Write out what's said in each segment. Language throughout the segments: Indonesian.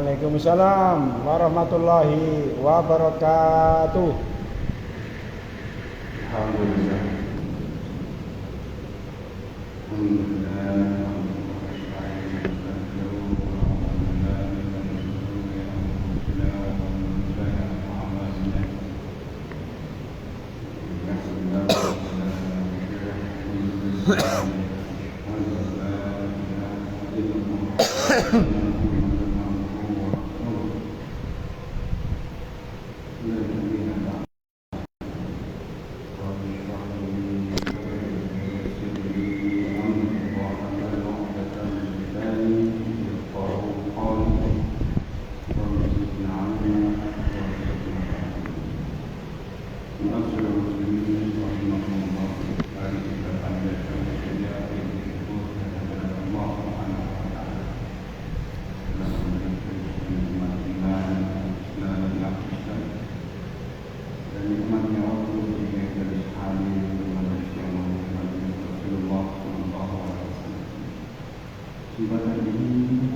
Waalaikumsalam warahmatullahi wabarakatuh. Alhamdulillah.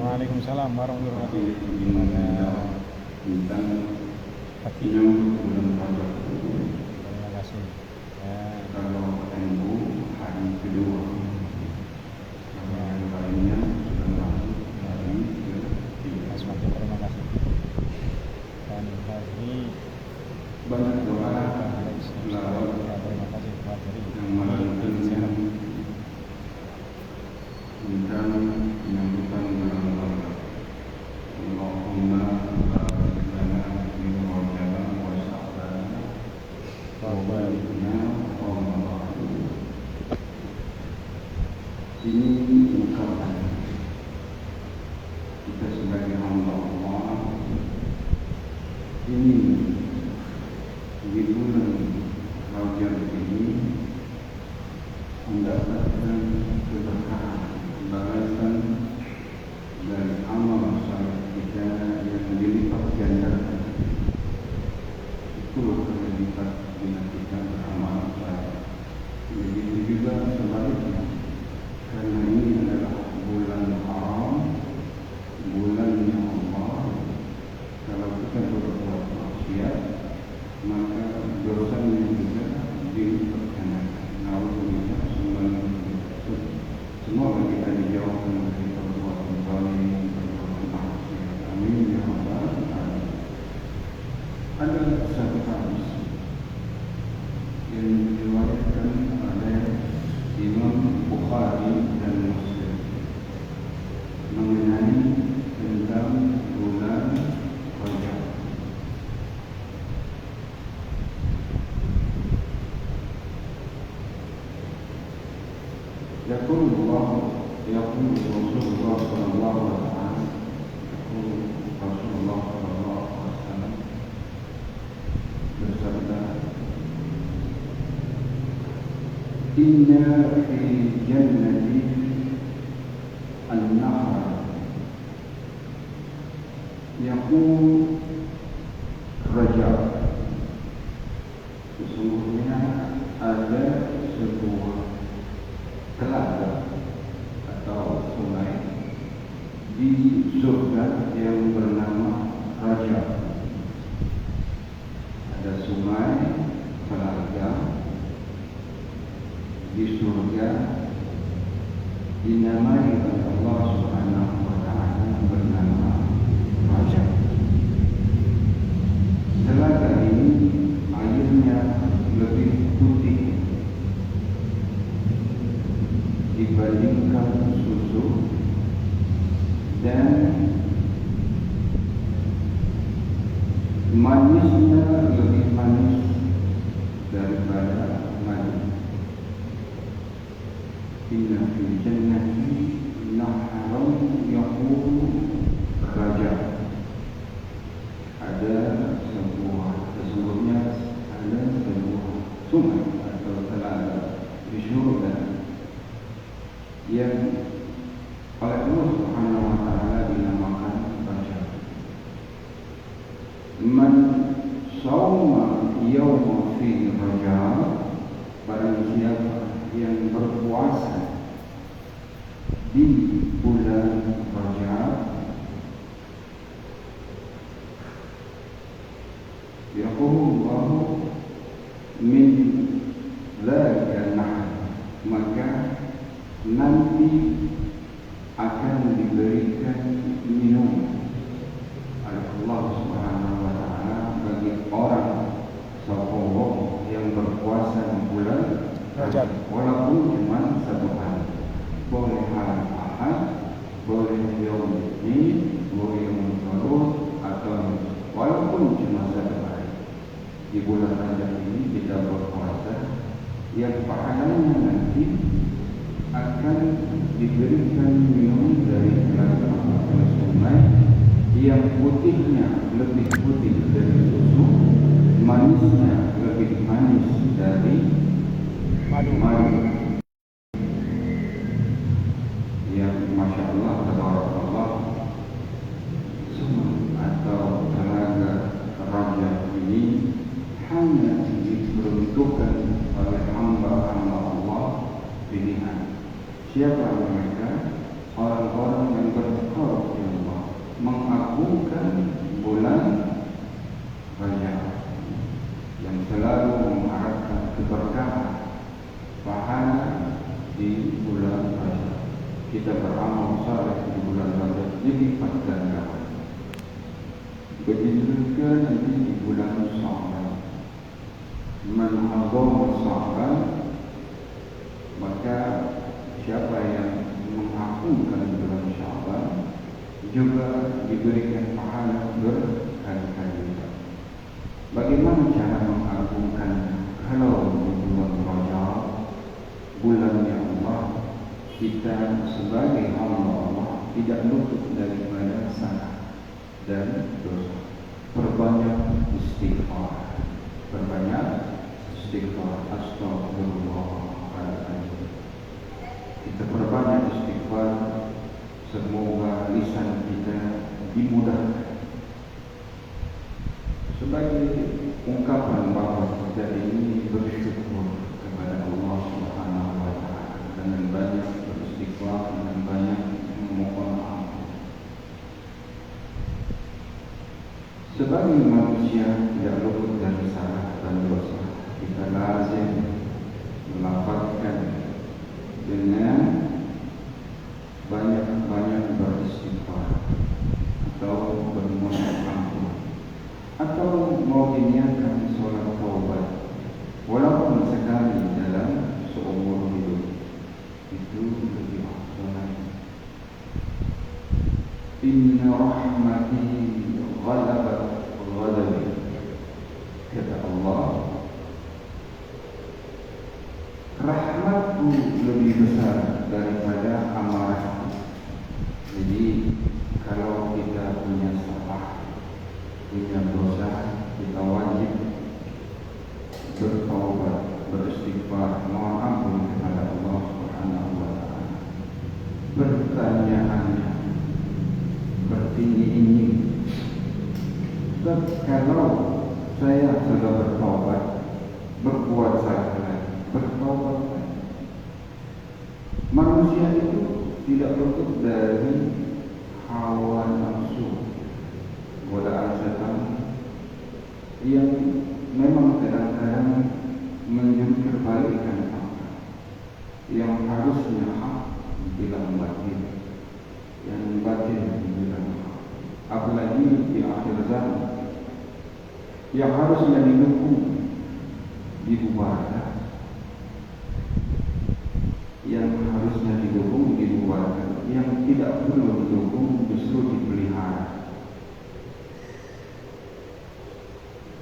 Waalaikumsalam warahmatullahi wabarakatuh. Tentang Terima kasih. kalau NU hari kedua, yang lainnya sudah masuk hari ketiga. Terima kasih. Dan hari Banyak doa selawat terima kasih materi yang melanjutkan tentang penyambutan bulan Ramadan. Allahumma barik lana fi Rajab wa Sya'ban wa balighna Ramadan. Ini ungkapan kita sebagai hamba Allah ini di bulan Rajab ini mendapatkan keberkahan, balasan dari amal saleh kita yang dilipat gandakan. Itulah kelipat bila kita beramal saleh. Begitu juga sebaliknya, karena ini adalah bulan haram, bulannya Allah. Kalau kita berbuat maksiat, maka dosanya juga dilipat gandakan. Alhamdulillah, semoga kita dijauhkan dari perbuatan zalim, perbuatan maksiat. Amin ya rabbal alamin. Ada satu hadis yang diriwayatkan oleh Imam Bukhari dan Muslim mengenai tentang bulan Rajab. يقول رسول الله صلى الله عليه وسلم bersabda, Inna fi jannati an-nahar yaqul Rajab. Sesungguhnya ada sebuah telaga atau sungai di surga yang bernama Rajab. Ada sungai telaga di surga dinamai oleh Allah Subhanahu wa taala bernama Rajab. Telaga ini airnya lebih putih dibandingkan susu dan manisnya lebih manis daripada madu. Inna fi jannati naharun yaqulu Rajab. Sesungguhnya ada sebuah sungai atau telaga di surga yang oleh Allah Subhanahu wa taala dinamakan Rajab. Man shawma yawma fi Rajab, barang siapa yang berpuasa di bulan Rajab, nanti akan diberikan minum oleh Allah Subhanahu wa taala bagi orang sopong yang berpuasa di bulan Rajab. walaupun cuma 1 hari. Boleh hari Ahad, boleh yaum ini, boleh yaum Farud, atau walaupun cuma 1 hari. Di bulan Rajab ini kita berpuasa, yang pahalanya nanti akan diberikan minum dari telaga atau sungai yang putihnya lebih putih dari susu, manisnya lebih manis dari Madu. Yang Masya Allah, tabarakallah, sungai atau telaga Rajab ini hanya diperuntukkan oleh hamba-hamba Allah pilihan. Siapa mereka? Orang-orang yang bertakwa kepada Allah, mengagungkan bulan Rajab, yang selalu mengharapkan keberkahan pahala di bulan Rajab. Kita beramal saleh di bulan Rajab dilipat gandakan. Begitu juga nanti di bulan Sya'ban. Man azama Sya'ban, maka siapa yang mengagungkan bulan Sya'ban juga diberikan pahala berkali-kali lipat. Bagaimana cara mengagungkannya? Kalau di bulan Rajab, bulannya Allah, kita sebagai hamba Allah tidak luput daripada salah dan dosa. Perbanyak istighfar, astagfirullahaladzim. Kita perbanyak istighfar, semoga lisan kita dimudahkan sebagai ungkapan bahwa kita ini bersyukur kepada Allah Subhanahu wa taala, dengan banyak beristighfar, dengan banyak memohon ampun. Sebagai manusia tidak luput dari salah dan dosa, kita lazim melafazkan dengan banyak-banyak beristighfar atau bermohon ampun, atau mau diniatkan sholat taubat walaupun sekali dalam seumur hidup, itu lebih afdal. Inna rahmati ghalabat ghadabi, kata Allah, rahmatku lebih besar daripada amarahku. Jadi kalau kita punya salah, punya dosa, kita wajib bertaubat, beristighfar, mohon ampun kepada Allah Subhanahu wa taala. Pertanyaannya bertinggi-tinggi, kalau saya sudah bertaubat, berbuat salah, bertaubat, manusia itu tidak luput dari hawa nafsu, godaan setan yang memang kadang-kadang menjungkir balikan apa yang harusnya hak bilang batil, yang batil bilang hak. Apalagi di akhir zaman yang harusnya didukung dibubarkan, yang harusnya didukung dibubarkan, yang tidak perlu didukung justru dipelihara,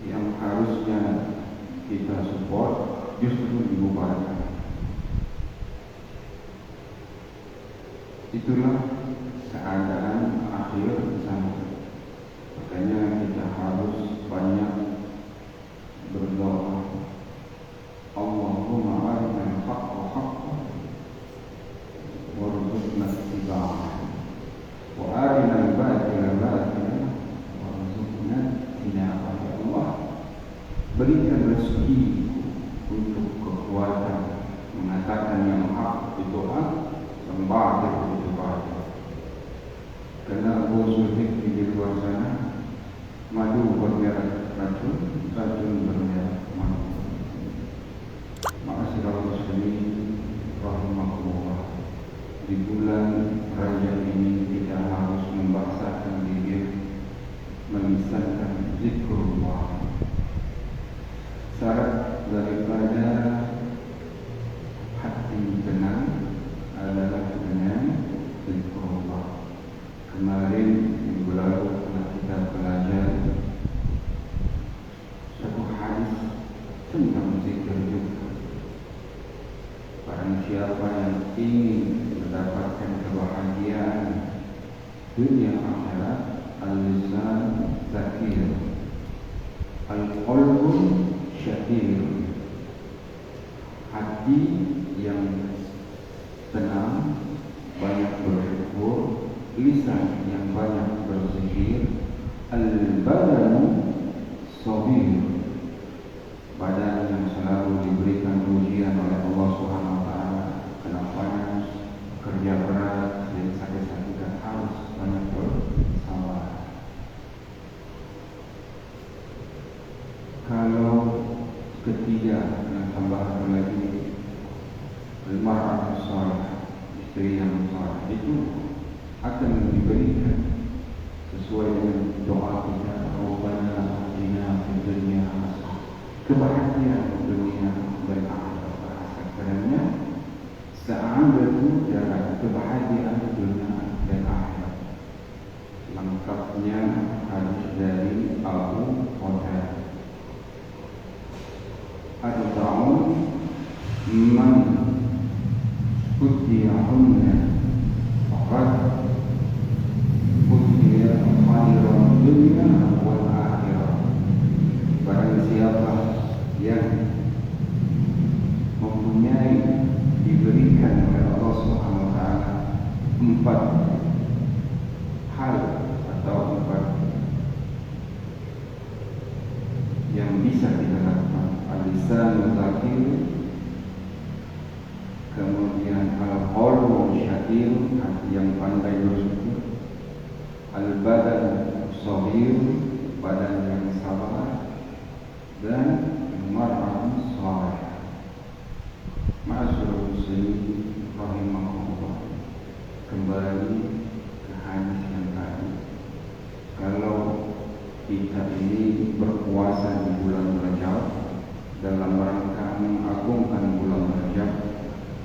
yang harusnya kita support justru dibubarkan. Itulah keadaan akhir zaman. Makanya kita harus banyak berdoa, Allahumma arina al-haqqa haqqan warzuqna ittiba'ah, wa arina al-batila batilan warzuqna ijtinabah. Ya Allah, berikan rezeki untuk kekuatan mengatakan yang hak itu hak, yang batil itu batil. Karena Abu Sufyan di luar sana, madu bermerek racun, racun bermerek madu. Ma'asyiral muslimin rahimakumullah. di bulan Rajab ini tidak harus membaksakan diri melisankan zikrullah. Syarat daripada hati tenang adalah dengan zikrullah. Kemarin minggu lalu telah kita belajar satu hadis tentang zikir juga. Barang siapa yang ingin mendapatkan kebahagiaan dunia akhirat, al-lisan zakir, al-qalbu syakir, hati yang tenang, banyak bersyukur, lisan yang banyak berzikir, al-badanu sabir, badan yang selalu diberikan ujian oleh Allah Subhanahu wa taala, kena panas, kerja berat, dan sakit-sakitan, harus banyak bersabar. Kalau ketiga yang tambahan lagi, al-mar'atu salihah, istri yang saleh, itu akan diberikan sesuai dengan doa kita, Rabbana atina fid dunya hasanah, kebahagiaan dunia dan akhirat. Karena sa'adatu dan kebahagiaan dunia dan akhirat. Lengkapnya hadis dari Abu Hurairah. Ad-da'un man utiyahunna faqad utiya khairan dunya wal akhirah. Barang siapa yang mempunyai diberikan oleh Allah Subhanahu wa taala 4 hal atau 4 yang bisa kita lakukan, al-lisan zakir, kemudian al-qalbu syakir, hati yang pandai bersyukur, al-badan sabir, badan yang sabar, dan mar'atun salihah. Ma'asyiral muslimin rahimahullah, kembali ke hadis yang tadi. Kalau kita ini berpuasa di bulan Rajab dalam rangka mengagungkan bulan Rajab,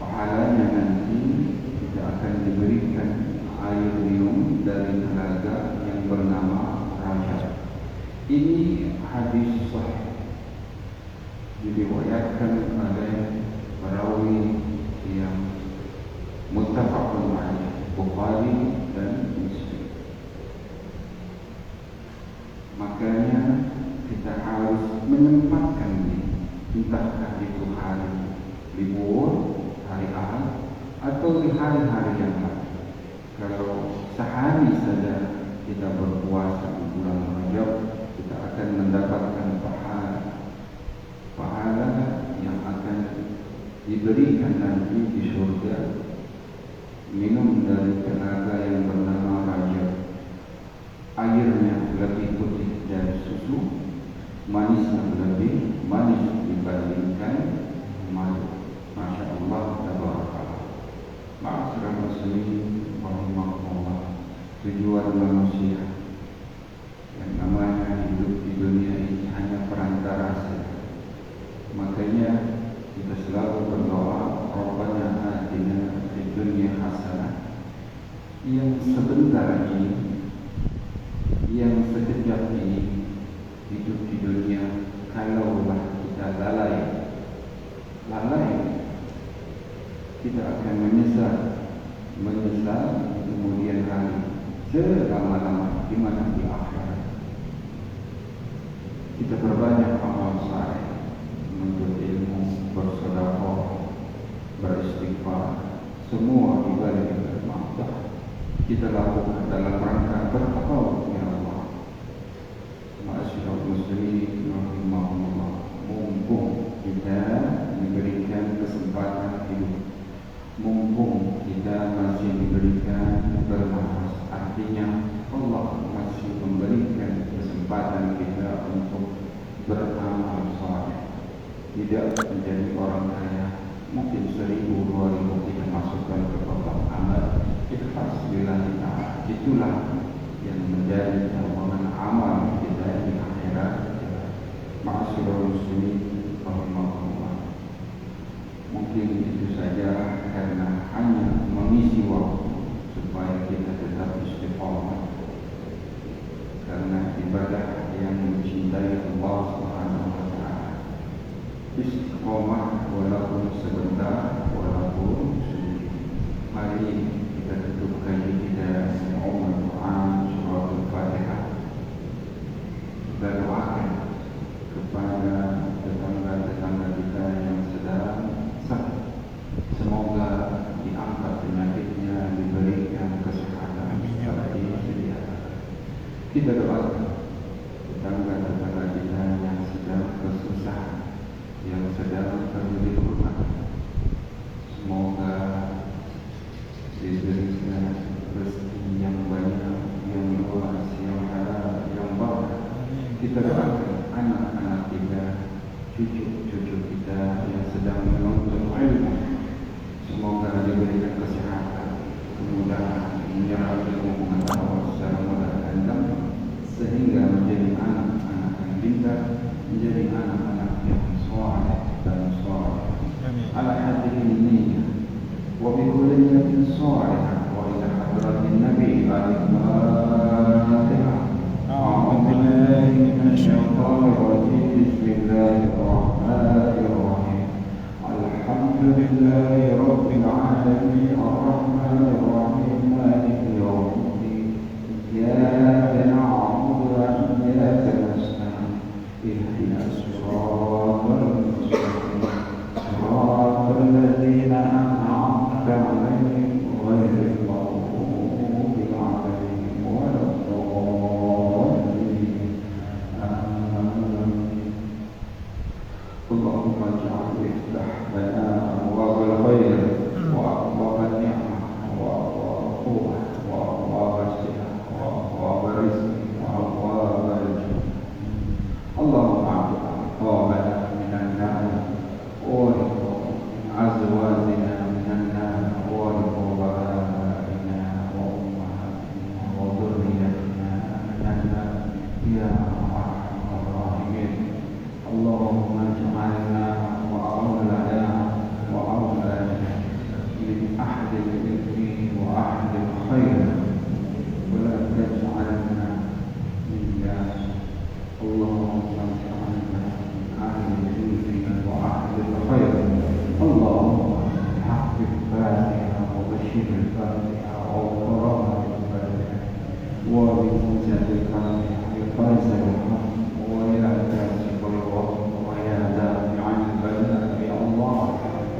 pahalanya nanti kita akan diberikan air minum dari telaga yang bernama Rajab. Ini hadis sahih, diriwayatkan oleh perawi yang muttafaqun alaih, Bukhari dan Muslim. Makanya kita harus menyempatkan ini, entah itu hari libur, hari Ahad, atau di hari-hari yang lain. Kalau sehari saja kita berpuasa di bulan Rajab, kita akan mendapatkan pahala yang akan diberikan nanti di surga, minum dari telaga yang bernama Rajab. Airnya lebih putih dari susu, manisnya lebih manis dibandingkan madu. Masya Allah, tabarakallah. Ma'asyiral muslimin rahimahullah, tujuan manusia yang namanya hidup di dunia ini hanya perantara saja. Makanya kita selalu berdoa, Rabbana atina fid dunya hasanah, yang sebentar ini, yang sekejap ini hidup di dunia. Kalaulah kita lalai, kita akan menyesal di kemudian hari, selama-lama di mana di akhirat. Kita perbanyak amal saleh, menuntut ilmu, bersedekah, beristighfar, semua ibadah yang bermanfaat kita lakukan dalam rangka bertawakal ya Allah. Ma'asyiral muslimin rahimahullah, mumpung kita diberikan kesempatan hidup, mumpung kita masih diberikan bernafas, artinya Allah masih memberikan kesempatan kita untuk beramal saleh, tidak menjadi orang kaya. Mungkin 1000-2000 kita masukkan ke kotak amal, kita tetap istiqamah, karena ibadah yang mencintai Allah Subhanahu wa Ta'ala. Istiqamah walaupun sebentar, walaupun sedikit. Mari kita tutup kaji kita dengan Al-Quran surah Al-Fatihah. Kita doakan kepada tetangga-tetangga kita yang sedang sakit, semoga diangkat penyakitnya, diberikan kesehatan seperti sedia. Kita doakan tetangga-tetangga kita yang sedang kesusahan, yang sedang terlilit hutang, semoga diberikan rezeki yang banyak, yang luas, yang halal, yang baik. Kita doakan anak-anak kita, cucu-cucu kita yang sedang menuntut ilmu, semoga diberikan kesehatan, kemudahan, menyerap ilmu pengetahuan secara mudah dan gampang, sehingga menjadi anak-anak yang pintar, menjadi anak-anak yang saleh dan saleh. Ala hadhihi niyyah wa bi kulli niyatin salihah wa ila hadratin nabi al-Fatihah. أعوذ بالله من الشيطان الرجيم. بسم الله الرحمن الرحيم. الحمد لله رب العالمين الرحمن الرحيم مالك يوم الدين إياك نعبد وإياك نستعين اهدنا الصراط المستقيم صراط الذين أنعمت عليهم غير المغضوب عليهم ولا اللهم اجعل افتح لنا ابواب الخير وابواب النعمه وابواب القوه وابواب الصحه وابواب الرزق وابواب الجنه. اللهم اعتق رقابنا من النار ورقاب ازواجنا من النار ورقاب ابائنا وامهاتنا وذريتنا من النار يا ارحم الراحمين. اللهم اجعلنا وأولنا وأولادنا من أهل العلم وأهل الخير ولا تجعلنا من ياس. اللهم اجعلنا من أهل العلم وأهل الخير. اللهم بحق الفاتحة وبشر الفاتحة وقراءة الفاتحة وبموجة الفاتحة بفيصل الحق وإلى الكاسب ويا دافع البلاء يا الله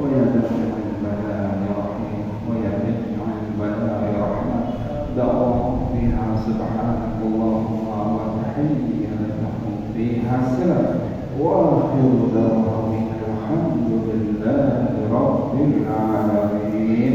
ويا دافع البلاء يا رحيم ويا دافع البلاء يا رحمن. دعوهم فيها سبحانك اللهم وتحيتهم فيها سلام وآخر دعواهم الحمد لله رب العالمين.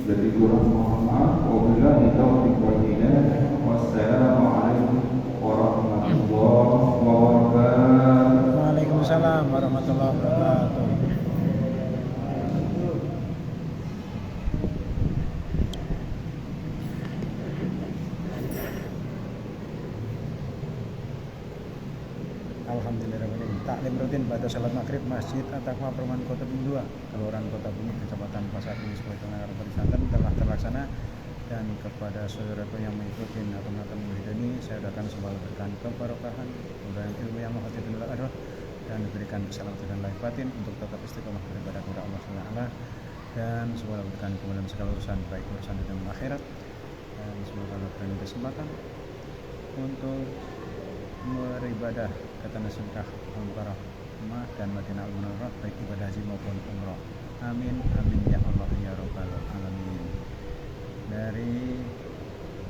Lebih kurang mohon maaf. Wabillahi taufiq wal hidayah. Wassalamualaikum warahmatullahi wabarakatuh. Waalaikumsalam warahmatullahi wabarakatuh. Alhamdulillahirrahmanirrahim. Taklim rutin pada salat maghrib Masjid At-Taqwa Perumahan Kota Bumi 2, Kelurahan Kota Bumi, Kecamatan Pasar Bumi, Sulawesi Tenggara, Banten telah terlaksana, dan kepada saudaraku yang mengikuti atau menonton video ini saya doakan semoga diberikan keberkahan, kemudahan ilmu yang menghafidhul arwah, dan diberikan keselamatan dan lahir batin untuk tetap istiqomah beribadah kepada Allah SWT, dan semoga diberikan kemudahan segala urusan baik urusan dunia dan akhirat, dan semoga diberikan kesempatan untuk beribadah ke tanah sunnah al-mukarramah dan Madinah al-Munawwarah, baik ibadah haji maupun umrah. Amin amin ya Allah ya rabbal alamin. Dari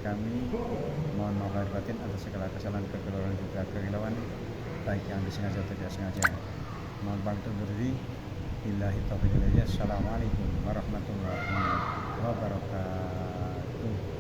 kami mohon maaf lahir batin atas segala kesalahan, kekeliruan juga kerilauan, baik yang disengaja atau tidak sengaja. Mohon pamit undur diri. Billahi taufiq wal hidayah. Assalamualaikum warahmatullahi wabarakatuh.